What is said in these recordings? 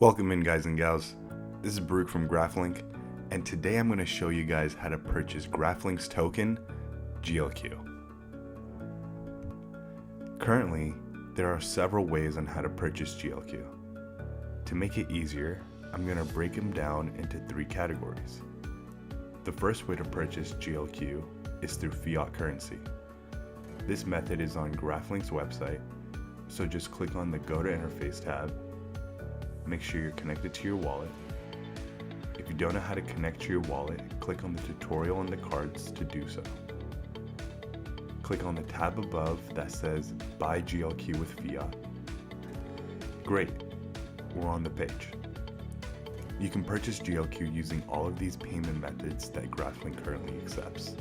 Welcome in, guys and gals. This is Baruch from GraphLinq, and today I'm going to show you guys how to purchase GraphLinq's token, GLQ. Currently, there are several ways on how to purchase GLQ. To make it easier, I'm going to break them down into three categories. The first way to purchase GLQ is through fiat currency. This method is on GraphLinq's website, so just click on the Go to Interface tab. Make sure you're connected to your wallet. If you don't know how to connect to your wallet, click on the tutorial on the cards to do so. Click on the tab above that says Buy GLQ with Fiat. Great, we're on the page. You can purchase GLQ using all of these payment methods that GraphLinq currently accepts.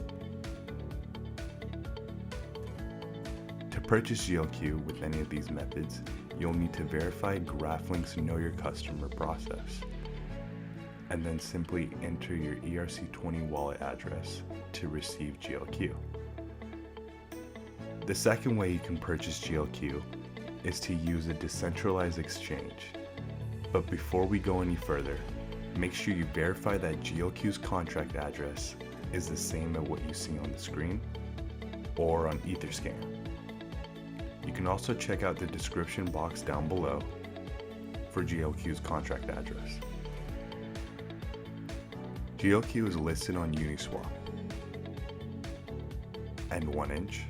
To purchase GLQ with any of these methods, you'll need to verify GraphLinq's Know Your Customer process, and then simply enter your ERC20 wallet address to receive GLQ. The second way you can purchase GLQ is to use a decentralized exchange. But before we go any further, make sure you verify that GLQ's contract address is the same as what you see on the screen or on Etherscan. You can also check out the description box down below for GLQ's contract address. GLQ is listed on Uniswap and 1inch.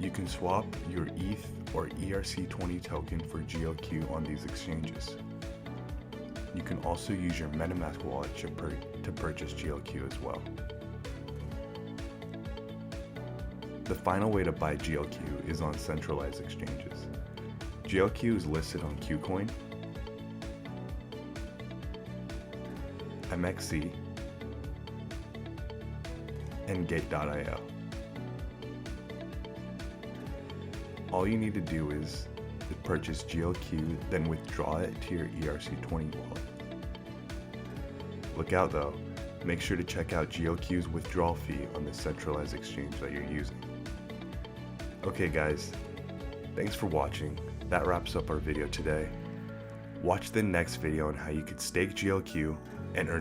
You can swap your ETH or ERC20 token for GLQ on these exchanges. You can also use your MetaMask wallet to purchase GLQ as well. The final way to buy GLQ is on centralized exchanges. GLQ is listed on KuCoin, MXC, and Gate.io. All you need to do is purchase GLQ, then withdraw it to your ERC20 wallet. Look out though, make sure to check out GLQ's withdrawal fee on the centralized exchange that you're using. Okay guys, thanks for watching. That wraps up our video today. Watch the next video on how you could stake GLQ and earn